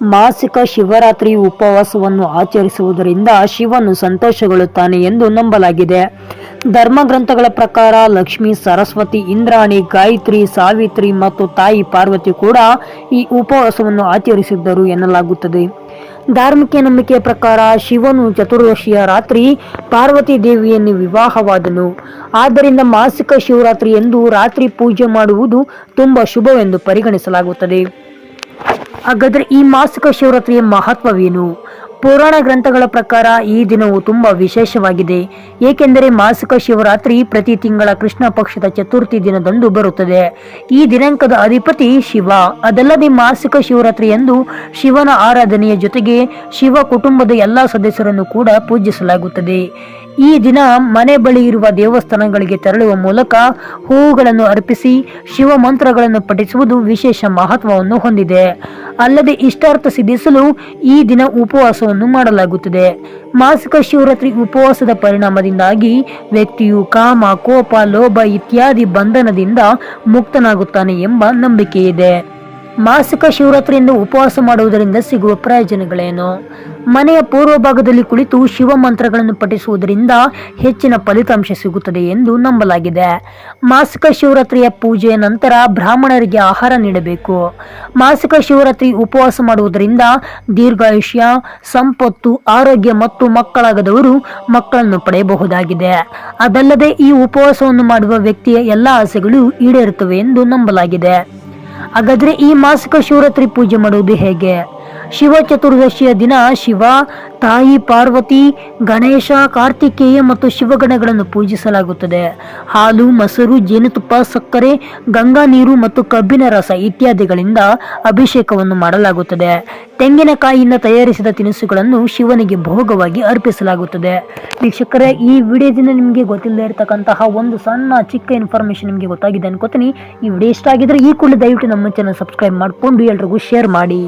ಮಾಸಿಕ ಶಿವರಾತ್ರಿ ಉಪವಾಸವನ್ನು ಆಚರಿಸುವುದರಿಂದ ಶಿವನು ಸಂತೋಷಗೊಳ್ಳುತ್ತಾನೆ ಎಂದು ನಂಬಲಾಗಿದೆ. ಧರ್ಮಗ್ರಂಥಗಳ ಪ್ರಕಾರ ಲಕ್ಷ್ಮಿ, ಸರಸ್ವತಿ, ಇಂದ್ರಾಣಿ, ಗಾಯತ್ರಿ, ಸಾವಿತ್ರಿ ಮತ್ತು ತಾಯಿ ಪಾರ್ವತಿ ಕೂಡ ಈ ಉಪವಾಸವನ್ನು ಆಚರಿಸಿದ್ದರು ಎನ್ನಲಾಗುತ್ತದೆ. ಧಾರ್ಮಿಕ ನಂಬಿಕೆಯ ಪ್ರಕಾರ ಶಿವನು ಚತುರ್ದಶಿಯ ರಾತ್ರಿ ಪಾರ್ವತಿ ದೇವಿಯನ್ನು ವಿವಾಹವಾದನು. ಆದ್ದರಿಂದ ಮಾಸಿಕ ಶಿವರಾತ್ರಿ ಎಂದು ರಾತ್ರಿ ಪೂಜೆ ಮಾಡುವುದು ತುಂಬಾ ಶುಭವೆಂದು ಪರಿಗಣಿಸಲಾಗುತ್ತದೆ. ಹಾಗಾದರೆ ಈ ಮಾಸಿಕ ಶಿವರಾತ್ರಿಯ ಮಹತ್ವವೇನು? ಪುರಾಣ ಗ್ರಂಥಗಳ ಪ್ರಕಾರ ಈ ದಿನವು ತುಂಬಾ ವಿಶೇಷವಾಗಿದೆ, ಏಕೆಂದರೆ ಮಾಸಿಕ ಶಿವರಾತ್ರಿ ಪ್ರತಿ ತಿಂಗಳ ಕೃಷ್ಣ ಪಕ್ಷದ ಚತುರ್ಥಿ ದಿನದಂದು ಬರುತ್ತದೆ. ಈ ದಿನಾಂಕದ ಅಧಿಪತಿ ಶಿವ. ಅದಲ್ಲದೆ ಮಾಸಿಕ ಶಿವರಾತ್ರಿ ಎಂದು ಶಿವನ ಆರಾಧನೆಯ ಜೊತೆಗೆ ಶಿವ ಕುಟುಂಬದ ಎಲ್ಲ ಸದಸ್ಯರನ್ನು ಕೂಡ ಪೂಜಿಸಲಾಗುತ್ತದೆ. ಈ ದಿನ ಮನೆ ಬಳಿ ಇರುವ ದೇವಸ್ಥಾನಗಳಿಗೆ ತೆರಳುವ ಮೂಲಕ ಹೂವುಗಳನ್ನು ಅರ್ಪಿಸಿ ಶಿವ ಮಂತ್ರಗಳನ್ನು ಪಠಿಸುವುದು ವಿಶೇಷ ಮಹತ್ವವನ್ನು ಹೊಂದಿದೆ. ಅಲ್ಲದೆ ಇಷ್ಟಾರ್ಥ ಸಿದ್ಧಿಸಲು ಈ ದಿನ ಉಪವಾಸವನ್ನು ಮಾಡಲಾಗುತ್ತದೆ. ಮಾಸಿಕ ಶಿವರಾತ್ರಿ ಉಪವಾಸದ ಪರಿಣಾಮದಿಂದಾಗಿ ವ್ಯಕ್ತಿಯು ಕಾಮ, ಕೋಪ, ಲೋಭ ಇತ್ಯಾದಿ ಬಂಧನದಿಂದ ಮುಕ್ತನಾಗುತ್ತಾನೆ ಎಂಬ ನಂಬಿಕೆ ಇದೆ. ಮಾಸಿಕ ಶಿವರಾತ್ರಿಯಿಂದ ಉಪವಾಸ ಮಾಡುವುದರಿಂದ ಸಿಗುವ ಪ್ರಯೋಜನಗಳೇನು? ಮನೆಯ ಪೂರ್ವ ಭಾಗದಲ್ಲಿ ಕುಳಿತು ಶಿವ ಮಂತ್ರಗಳನ್ನು ಪಠಿಸುವುದರಿಂದ ಹೆಚ್ಚಿನ ಫಲಿತಾಂಶ ಸಿಗುತ್ತದೆ ಎಂದು ನಂಬಲಾಗಿದೆ. ಮಾಸಿಕ ಶಿವರಾತ್ರಿಯ ಪೂಜೆಯ ನಂತರ ಬ್ರಾಹ್ಮಣರಿಗೆ ಆಹಾರ ನೀಡಬೇಕು. ಮಾಸಿಕ ಶಿವರಾತ್ರಿ ಉಪವಾಸ ಮಾಡುವುದರಿಂದ ದೀರ್ಘಾಯುಷ್ಯ, ಸಂಪತ್ತು, ಆರೋಗ್ಯ ಮತ್ತು ಮಕ್ಕಳಾಗದವರು ಮಕ್ಕಳನ್ನು ಪಡೆಯಬಹುದಾಗಿದೆ. ಅದಲ್ಲದೆ ಈ ಉಪವಾಸವನ್ನು ಮಾಡುವ ವ್ಯಕ್ತಿಯ ಎಲ್ಲ ಆಸೆಗಳು ಈಡೇರುತ್ತವೆ ಎಂದು ನಂಬಲಾಗಿದೆ. ಹಾಗಾದ್ರೆ ಈ ಮಾಸಿಕ ಶಿವರಾತ್ರಿ ಪೂಜೆ ಮಾಡುವುದು ಹೇಗೆ? ಶಿವ ಚತುರ್ದಶಿಯ ದಿನ ಶಿವ, ತಾಯಿ ಪಾರ್ವತಿ, ಗಣೇಶ, ಕಾರ್ತಿಕೇಯ ಮತ್ತು ಶಿವಗಣಗಳನ್ನು ಪೂಜಿಸಲಾಗುತ್ತದೆ. ಹಾಲು, ಮೊಸರು, ಜೇನುತುಪ್ಪ, ಸಕ್ಕರೆ, ಗಂಗಾ ನೀರು ಮತ್ತು ಕಬ್ಬಿನ ರಸ ಇತ್ಯಾದಿಗಳಿಂದ ಅಭಿಷೇಕವನ್ನು ಮಾಡಲಾಗುತ್ತದೆ. ತೆಂಗಿನಕಾಯಿಯಿಂದ ತಯಾರಿಸಿದ ತಿನಿಸುಗಳನ್ನು ಶಿವನಿಗೆ ಭೋಗವಾಗಿ ಅರ್ಪಿಸಲಾಗುತ್ತದೆ. ವೀಕ್ಷಕರೇ, ಈ ವಿಡಿಯೋದಿಂದ ನಿಮಗೆ ಗೊತ್ತಿಲ್ಲದೆ ಇರತಕ್ಕಂತಹ ಒಂದು ಸಣ್ಣ ಚಿಕ್ಕ ಇನ್ಫಾರ್ಮೇಶನ್ ನಿಮಗೆ ಗೊತ್ತಾಗಿದೆ ಅನ್ಕೋತೀನಿ. ಈ ವಿಡಿಯೋ ಇಷ್ಟ ಆಗಿದ್ರೆ ಈ ಕೂಡಲೇ ದಯವಿಟ್ಟು ನಮ್ಮ ಚಾನಲ್ ಸಬ್ಸ್ಕ್ರೈಬ್ ಮಾಡಿಕೊಂಡು ಎಲ್ರಿಗೂ ಶೇರ್ ಮಾಡಿ.